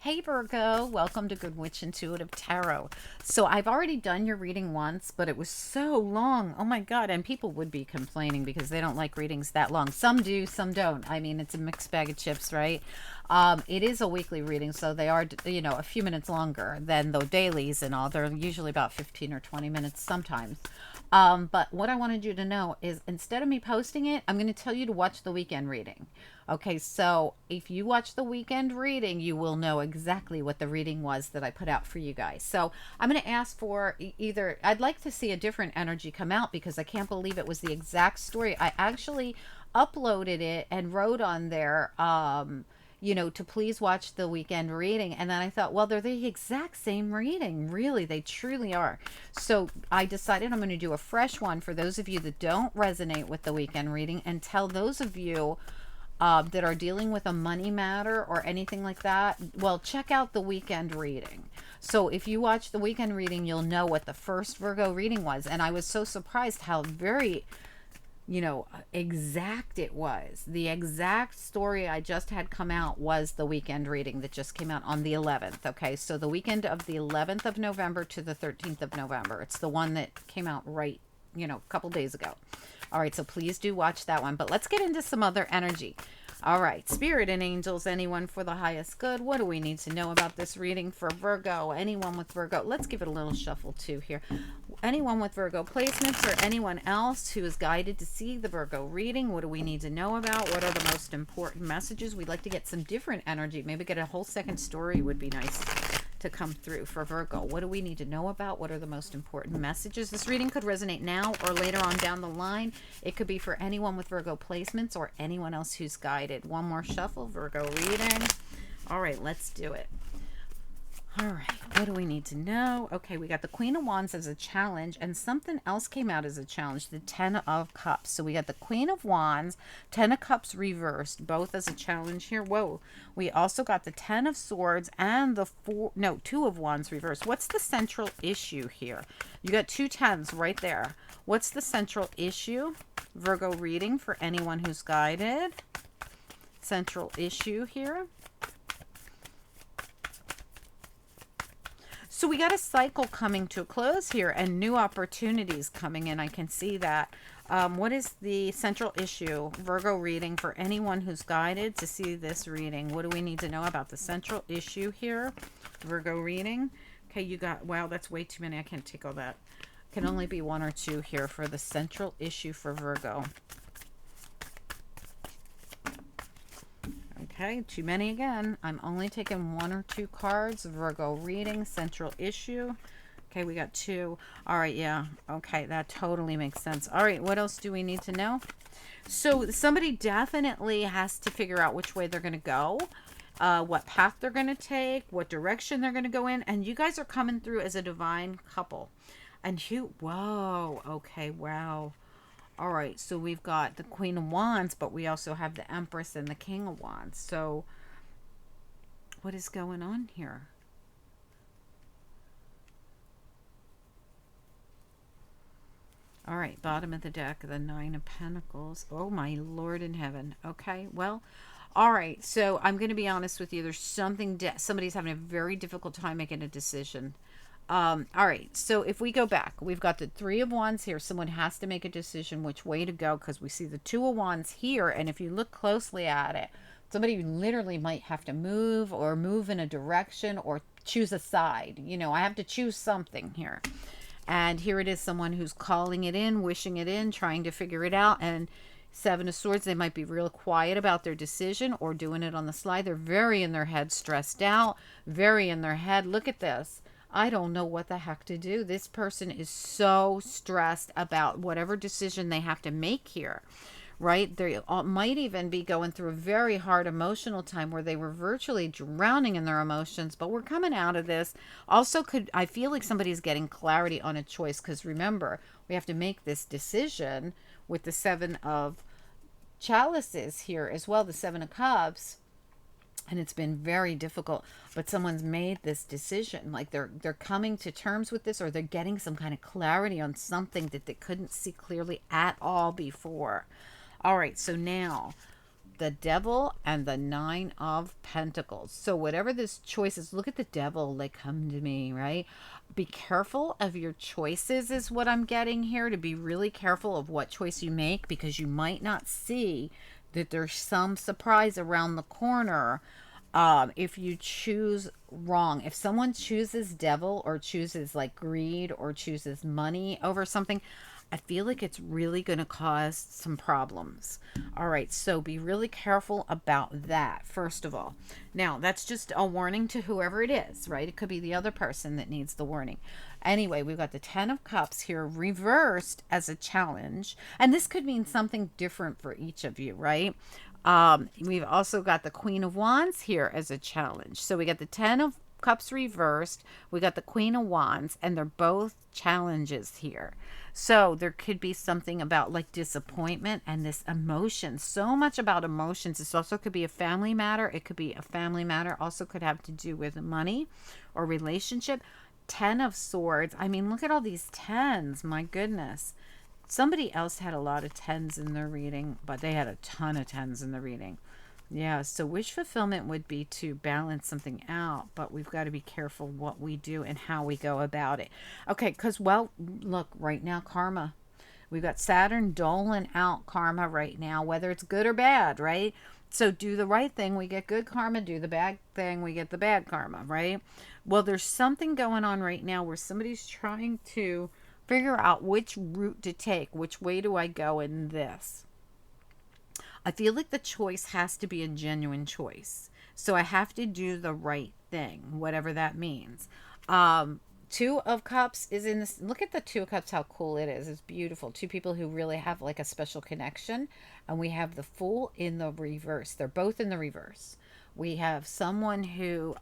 Hey Virgo, welcome to Good Witch Intuitive Tarot. So I've already done your reading once, but it was so long. Oh my God. And people would be complaining because they don't like readings that long. Some do, some don't. I mean, it's a mixed bag of chips, right? It is a weekly reading, so they are, a few minutes longer than the dailies and all. They're usually about 15 or 20 minutes sometimes. But what I wanted you to know is instead of me posting it, I'm going to tell you to watch the weekend reading. Okay, so if you watch the weekend reading, you will know exactly what the reading was that I put out for you guys. So I'm going to ask for either, I'd like to see a different energy come out because I can't believe it was the exact story. I actually uploaded it and wrote on there, to please watch the weekend reading. And then I thought, well, they're the exact same reading. Really, they truly are. So I decided I'm going to do a fresh one for those of you that don't resonate with the weekend reading and tell those of you that are dealing with a money matter or anything like that, well, check out the weekend reading. So if you watch the weekend reading, you'll know what the first Virgo reading was. And I was so surprised how very, exact it was. The exact story I just had come out was the weekend reading that just came out on the 11th. Okay, so the weekend of the 11th of November to the 13th of November. It's the one that came out right, a couple days ago. All right, so please do watch that one. But let's get into some other energy. All right, Spirit and Angels, anyone for the highest good. What do we need to know about this reading for Virgo? Anyone with Virgo? Let's give it a little shuffle too here. Anyone with Virgo placements or anyone else who is guided to see the Virgo reading, what do we need to know about? What are the most important messages? We'd like to get some different energy. Maybe get a whole second story would be nice to come through for Virgo. What do we need to know about? What are the most important messages? This reading could resonate now or later on down the line. It could be for anyone with Virgo placements or anyone else who's guided. One more shuffle, Virgo reading. All right, let's do it. All right, what do we need to know? Okay, we got the Queen of Wands as a challenge, and something else came out as a challenge, the Ten of Cups. So we got the Queen of Wands, Ten of Cups reversed, both as a challenge here. Whoa, we also got the Ten of Swords and the Two of Wands reversed. What's the central issue here? You got two tens right there. What's the central issue? Virgo reading for anyone who's guided. Central issue here. So we got a cycle coming to a close here and new opportunities coming in. I can see that. What is the central issue? Virgo reading for anyone who's guided to see this reading. What do we need to know about the central issue here? Virgo reading. Okay, you got, wow, that's way too many. I can't take all that. Can only be one or two here for the central issue for Virgo. Okay, too many again. I'm only taking one or two cards. Virgo reading, central issue. Okay, we got two. All right, yeah. Okay, that totally makes sense. All right, what else do we need to know? So somebody definitely has to figure out which way they're going to go, what path they're going to take, what direction they're going to go in. And you guys are coming through as a divine couple. And whoa, okay, wow. All right, so we've got the Queen of Wands, but we also have the Empress and the King of Wands. So what is going on here? All right, bottom of the deck, the Nine of Pentacles. Oh, my Lord in heaven. Okay, well, all right. So I'm going to be honest with you. There's somebody's having a very difficult time making a decision. All right, so if we go back, we've got the Three of Wands here. Someone has to make a decision which way to go because we see the Two of Wands here. And if you look closely at it, somebody literally might have to move or move in a direction or choose a side. I have to choose something here. And here it is, someone who's calling it in, wishing it in, trying to figure it out. And Seven of Swords, they might be real quiet about their decision or doing it on the slide. They're very in their head, stressed out, very in their head. Look at this. I don't know what the heck to do. This person is so stressed about whatever decision they have to make here, right? They might even be going through a very hard emotional time where they were virtually drowning in their emotions, but we're coming out of this. Also, I feel like somebody's getting clarity on a choice because remember, we have to make this decision with the Seven of Chalices here as well, the Seven of Cups. And it's been very difficult, but someone's made this decision, like they're coming to terms with this, or they're getting some kind of clarity on something that they couldn't see clearly at all before. All right, so now the Devil and the Nine of Pentacles. So whatever this choice is, look at the Devil, like, come to me, right? Be careful of your choices is what I'm getting here, to be really careful of what choice you make, because you might not see that there's some surprise around the corner. If you choose wrong, if someone chooses Devil or chooses like greed or chooses money over something, I feel like it's really going to cause some problems. All right, so be really careful about that, first of all. Now, that's just a warning to whoever it is, right? It could be the other person that needs the warning. Anyway, we've got the Ten of Cups here reversed as a challenge. And this could mean something different for each of you, right? We've also got the Queen of Wands here as a challenge. So we got the Ten of Cups reversed, we got the Queen of Wands, and they're both challenges here. So there could be something about like disappointment and this emotion, so much about emotions. This also could be a family matter. It could be a family matter, also could have to do with money or relationship. Ten of Swords. I mean, look at all these tens, my goodness. Somebody else had a lot of tens in their reading, but they had a ton of tens in the reading. Yeah, so wish fulfillment would be to balance something out, but we've got to be careful what we do and how we go about it. Okay, because, well, look, right now, karma. We've got Saturn doling out karma right now, whether it's good or bad, right? So do the right thing, we get good karma. Do the bad thing, we get the bad karma, right? Well, there's something going on right now where somebody's trying to figure out which route to take. Which way do I go in this? I feel like the choice has to be a genuine choice. So I have to do the right thing, whatever that means. Two of Cups is in this. Look at the Two of Cups, how cool it is. It's beautiful. Two people who really have like a special connection. And we have the Fool in the reverse. They're both in the reverse. We have someone who,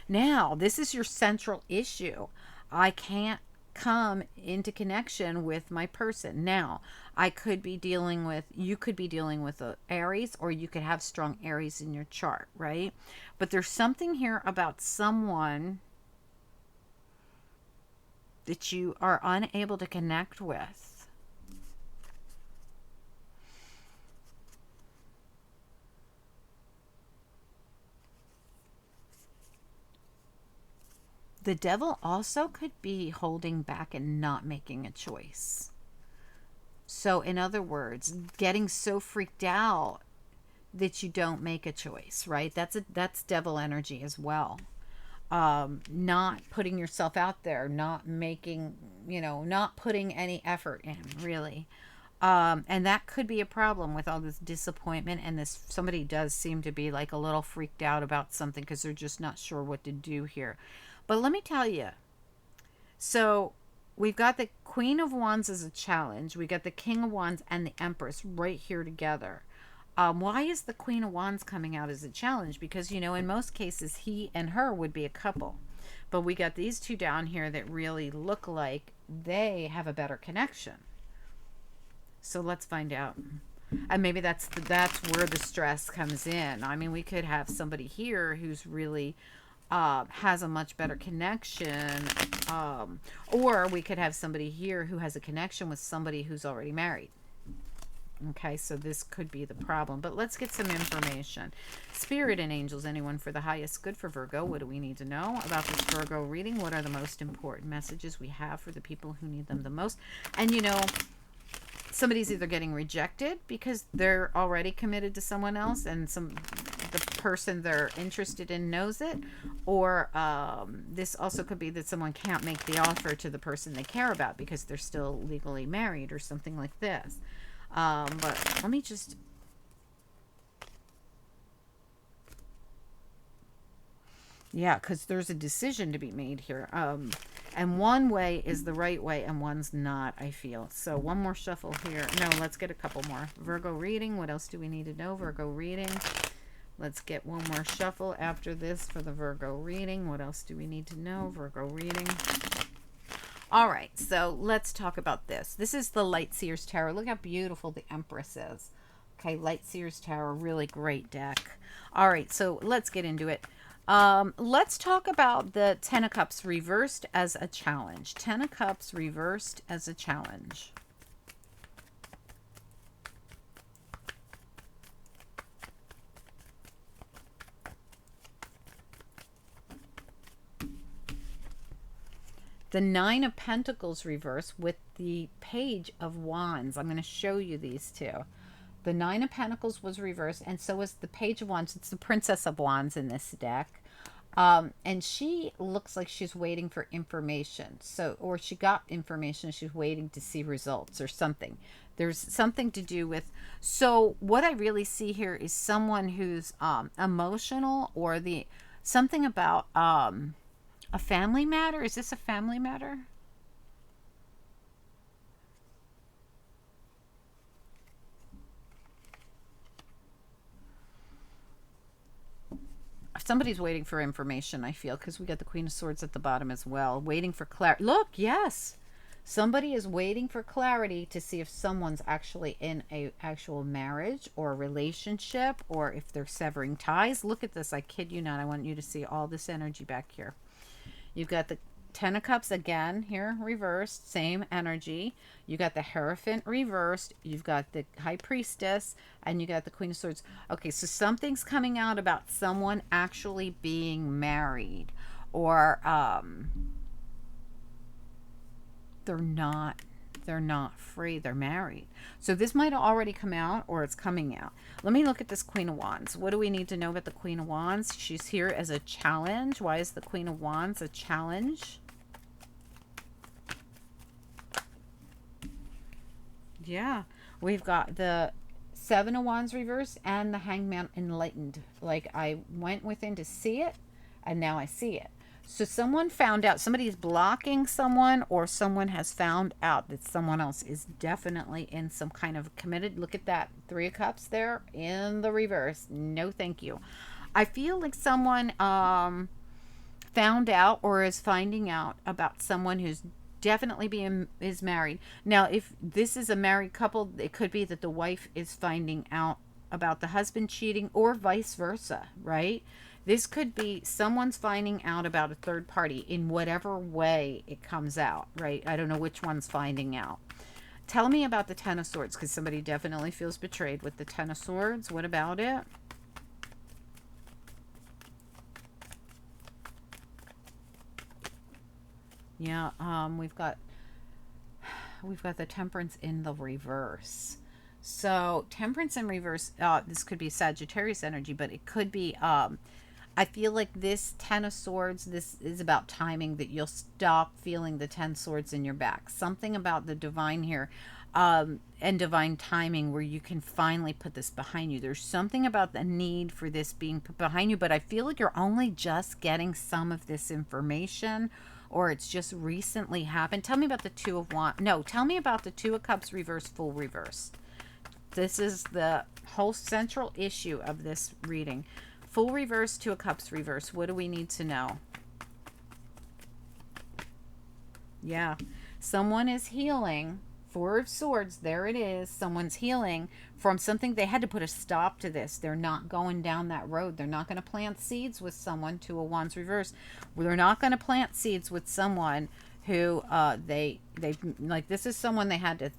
now this is your central issue. I can't come into connection with my person. Now, I could be dealing with, you could be dealing with a Aries, or you could have strong Aries in your chart, right? But there's something here about someone that you are unable to connect with. The Devil also could be holding back and not making a choice. So in other words, getting so freaked out that you don't make a choice, right? That's Devil energy as well. Not putting yourself out there, not making, not putting any effort in, really. And that could be a problem with all this disappointment, and this, somebody does seem to be like a little freaked out about something because they're just not sure what to do here. But let me tell you, so we've got the Queen of Wands as a challenge. We got the King of Wands and the Empress right here together. Why is the Queen of Wands coming out as a challenge? Because, in most cases, he and her would be a couple. But we got these two down here that really look like they have a better connection. So let's find out. And maybe that's where the stress comes in. I mean, we could have somebody here who's really has a much better connection, or we could have somebody here who has a connection with somebody who's already married. Okay, so this could be the problem, but let's get some information. Spirit and angels, anyone for the highest good for Virgo? What do we need to know about this Virgo reading? What are the most important messages we have for the people who need them the most? And somebody's either getting rejected because they're already committed to someone else, and the person they're interested in knows it, or this also could be that someone can't make the offer to the person they care about because they're still legally married or something like this. But let me just, yeah, because there's a decision to be made here. And one way is the right way and one's not, I feel. So one more shuffle here. No, let's get a couple more. Virgo reading. What else do we need to know? Virgo reading. Let's get one more shuffle after this for the Virgo reading. What else do we need to know? Virgo reading. All right, so let's talk about this. This is the Light Seers Tarot. Look how beautiful the Empress is. Okay, Light Seers Tarot, really great deck. All right, so let's get into it. Let's talk about the Ten of Cups reversed as a challenge. Ten of Cups reversed as a challenge. The Nine of Pentacles reverse with the Page of Wands. I'm going to show you these two. The Nine of Pentacles was reversed, and so is the Page of Wands. It's the Princess of Wands in this deck. And she looks like she's waiting for information. So, or she got information, she's waiting to see results or something. There's something to do with, so what I really see here is someone who's emotional, or something about a family matter. Is this a family matter? Somebody's waiting for information, I feel, because we got the Queen of Swords at the bottom as well. Waiting for clarity. Look, yes. Somebody is waiting for clarity to see if someone's actually in a actual marriage or a relationship, or if they're severing ties. Look at this. I kid you not. I want you to see all this energy back here. You've got the Ten of Cups again here, reversed, same energy. You got the Hierophant reversed. You've got the High Priestess, and you got the Queen of Swords. Okay, so something's coming out about someone actually being married, or they're not free, they're married. So this might have already come out, or it's coming out. Let me look at this Queen of Wands. What do we need to know about the Queen of Wands? She's here as a challenge. Why is the Queen of Wands a challenge? Yeah, we've got the Seven of Wands reverse and the Hangman enlightened. Like, I went within to see it, and now I see it. So someone found out, somebody's blocking someone, or someone has found out that someone else is definitely in some kind of committed. Look at that. Three of Cups there in the reverse. No, thank you. I feel like someone found out or is finding out about someone who's definitely is married. Now, if this is a married couple, it could be that the wife is finding out about the husband cheating, or vice versa, right? This could be someone's finding out about a third party in whatever way it comes out, right? I don't know which one's finding out. Tell me about the Ten of Swords, because somebody definitely feels betrayed with the Ten of Swords. What about it? Yeah, we've got the Temperance in the reverse. So Temperance in reverse, this could be Sagittarius energy, but it could be, I feel like this Ten of Swords, this is about timing, that you'll stop feeling the 10 swords in your back. Something about the divine here, and divine timing, where you can finally put this behind you. There's something about the need for this being put behind you, but I feel like you're only just getting some of this information, or it's just recently happened. Tell me about the Two of Wands. No, tell me about the Two of Cups reverse, full reverse. This is the whole central issue of this reading. Full reverse, Two of Cups reverse. What do we need to know? Yeah. Someone is healing. Four of Swords. There it is. Someone's healing from something. They had to put a stop to this. They're not going down that road. They're not going to plant seeds with someone. Two of Wands reverse. They're not going to plant seeds with someone who they like, this is someone they had to,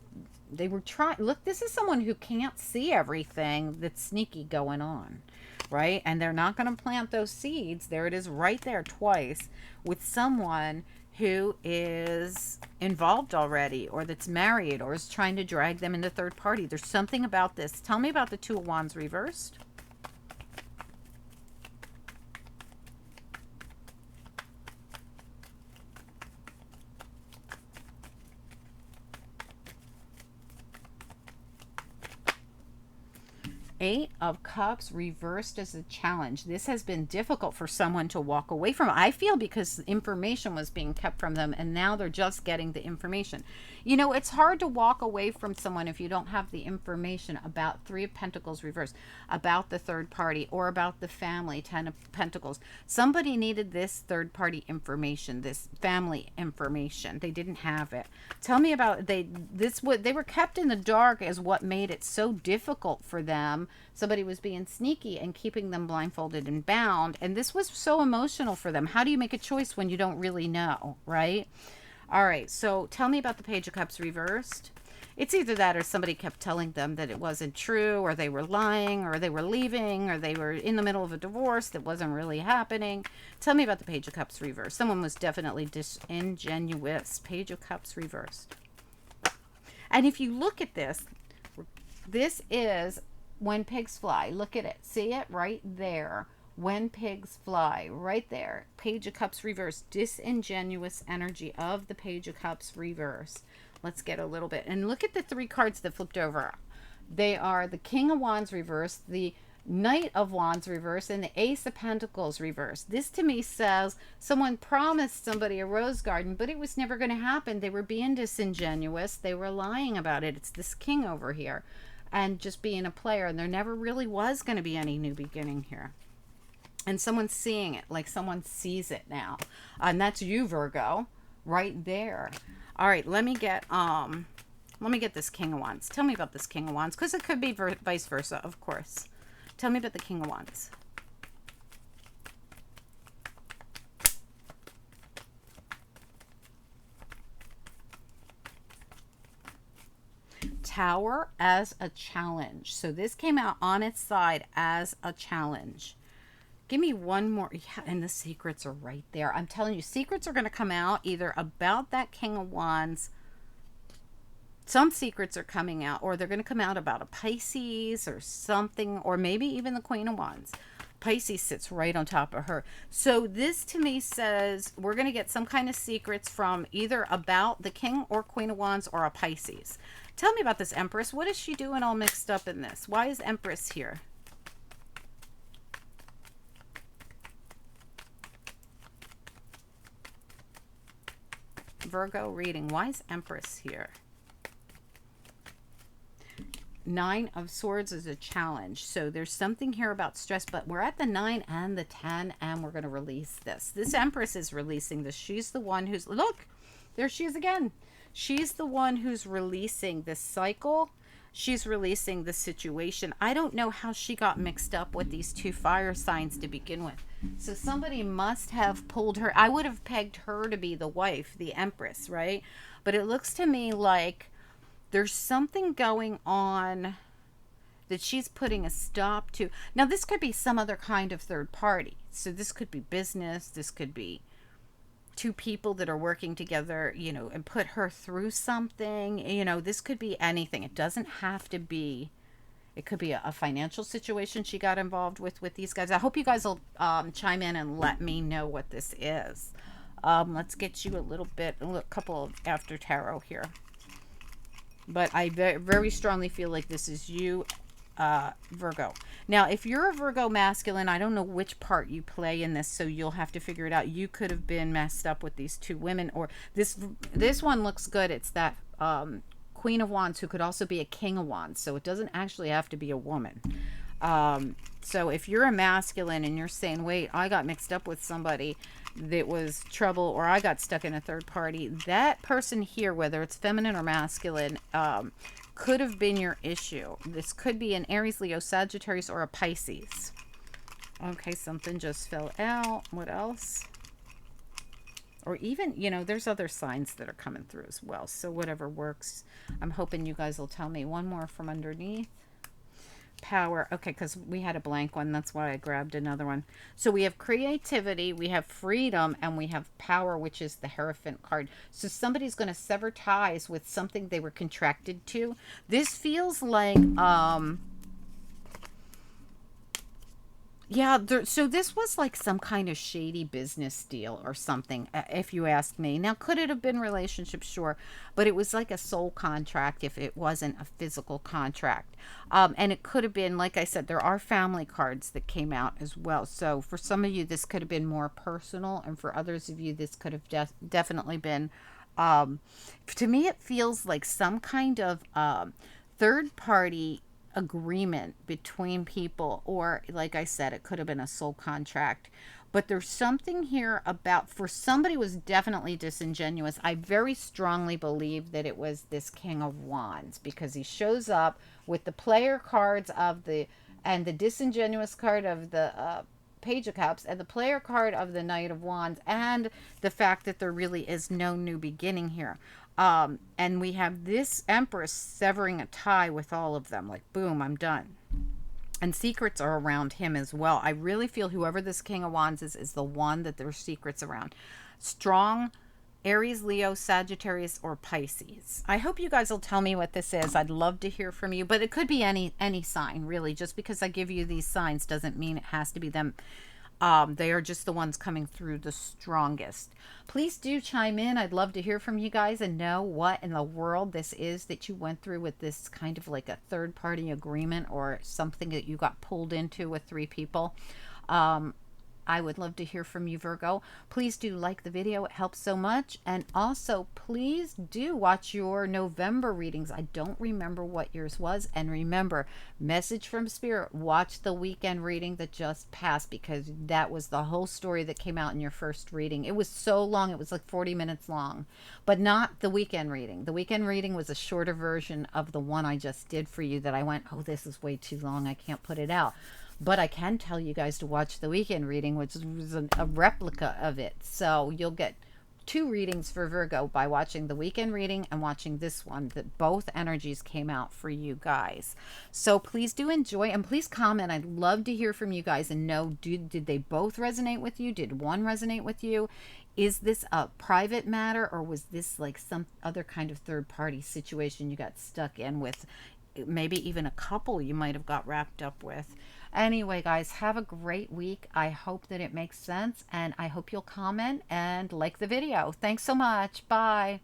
they were trying, look, this is someone who can't see everything that's sneaky going on, right? And they're not going to plant those seeds. There it is right there twice, with someone who is involved already, or that's married, or is trying to drag them into third party. There's something about this. Tell me about the Two of Wands reversed. Eight of Cups reversed as a challenge. This has been difficult for someone to walk away from, I feel, because information was being kept from them, and now they're just getting the information. You know, it's hard to walk away from someone if you don't have the information about Three of Pentacles reversed, about the third party, or about the family, Ten of Pentacles. Somebody needed this third party information, this family information. They didn't have it. Tell me about, they were kept in the dark as what made it so difficult for them. Somebody was being sneaky and keeping them blindfolded and bound, and this was so emotional for them. How do you make a choice when you don't really know, right? All right, so tell me about the Page of Cups reversed. It's either that or somebody kept telling them that it wasn't true, or they were lying, or they were leaving, or they were in the middle of a divorce that wasn't really happening. Tell me about the Page of Cups reversed. Someone was definitely disingenuous. Page of Cups reversed. And if you look at this, this is when pigs fly. Look at it. See it right there. When pigs fly, right there. Page of Cups reversed. Disingenuous energy of the Page of Cups reversed. Let's get a little bit. And look at the 3 cards that flipped over. They are the King of Wands reversed, the Knight of Wands reversed, and the Ace of Pentacles reversed. This to me says someone promised somebody a rose garden, but it was never going to happen. They were being disingenuous. They were lying about it. It's this king over here. And just being a player. And there never really was going to be any new beginning here. And someone's seeing it, like someone sees it now. And that's you, Virgo, right there. All right, let me get this King of Wands. Tell me about this King of Wands, because it could be vice versa, of course. Tell me about the King of Wands. Tower as a challenge. So this came out on its side as a challenge. Give me one more. Yeah, and the secrets are right there. I'm telling you, secrets are going to come out either about that King of Wands. Some secrets are coming out, or they're going to come out about a Pisces or something, or maybe even the Queen of Wands. Pisces sits right on top of her. So this to me says we're going to get some kind of secrets from either about the King or Queen of Wands or a Pisces. Tell me about this Empress. What is she doing all mixed up in this? Why is Empress here? Virgo reading. Why is Empress here? 9 of Swords is a challenge. So there's something here about stress, but we're at the 9 and the 10, and we're going to release this. This Empress is releasing this. She's the one who's, look, there she is again. She's the one who's releasing this cycle. She's releasing the situation. I don't know how she got mixed up with these 2 fire signs to begin with. So somebody must have pulled her. I would have pegged her to be the wife, the Empress, right? But it looks to me like there's something going on that she's putting a stop to. Now, this could be some other kind of third party. So this could be business. This could be 2 people that are working together, you know, and put her through something. You know, this could be anything. It doesn't have to be. It could be a financial situation she got involved with these guys. I hope you guys will chime in and let me know what this is. Let's get you a couple of after tarot here. But I very strongly feel like this is you, Virgo. Now, if you're a Virgo masculine, I don't know which part you play in this, so you'll have to figure it out. You could have been messed up with these 2 women, or this one looks good. It's that Queen of Wands, who could also be a King of Wands, so it doesn't actually have to be a woman. So if you're a masculine and you're saying, wait, I got mixed up with somebody that was trouble, or I got stuck in a third party, that person here, whether it's feminine or masculine, could have been your issue. This could be an Aries, Leo, Sagittarius, or a Pisces. Okay, something just fell out. What else? Or even, you know, there's other signs that are coming through as well. So whatever works. I'm hoping you guys will tell me. One more from underneath. Power. Okay, because we had a blank one. That's why I grabbed another one. So we have creativity, we have freedom, and we have power, which is the Hierophant card. So somebody's going to sever ties with something they were contracted to. This feels like, yeah, so this was like some kind of shady business deal or something, if you ask me. Now, could it have been relationship? Sure. But it was like a soul contract if it wasn't a physical contract. And it could have been, like I said, there are family cards that came out as well. So for some of you, this could have been more personal. And for others of you, this could have definitely been, to me, it feels like some kind of third party agreement between people, or like I said, it could have been a soul contract. But there's something here about, for somebody was definitely disingenuous. I very strongly believe that it was this King of Wands, because he shows up with the player cards of the, and the disingenuous card of the Page of Cups and the player card of the Knight of Wands, and the fact that there really is no new beginning here. And we have this Empress severing a tie with all of them, like, boom, I'm done. And secrets are around him as well. I really feel whoever this King of Wands is the one that there's secrets around. Strong Aries, Leo, Sagittarius, or Pisces. I hope you guys will tell me what this is. I'd love to hear from you, but it could be any sign, really. Just because I give you these signs doesn't mean it has to be them. They are just the ones coming through the strongest. Please do chime in. I'd love to hear from you guys and know what in the world this is that you went through with this kind of like a third party agreement or something that you got pulled into with 3 people. I would love to hear from you, Virgo. Please do like the video. It helps so much. And also, please do watch your November readings. I don't remember what yours was. And remember, message from Spirit, watch the weekend reading that just passed, because that was the whole story that came out in your first reading. It was so long. It was like 40 minutes long, but not the weekend reading. The weekend reading was a shorter version of the one I just did for you that I went, oh, this is way too long. I can't put it out. But I can tell you guys to watch the weekend reading, which was a replica of it. So you'll get 2 readings for Virgo by watching the weekend reading and watching this one, that both energies came out for you guys. So please do enjoy, and please comment. I'd love to hear from you guys and know, did they both resonate with you? Did one resonate with you? Is this a private matter, or was this like some other kind of third party situation you got stuck in with? Maybe even a couple you might have got wrapped up with. Anyway, guys, have a great week. I hope that it makes sense, and I hope you'll comment and like the video. Thanks so much. Bye.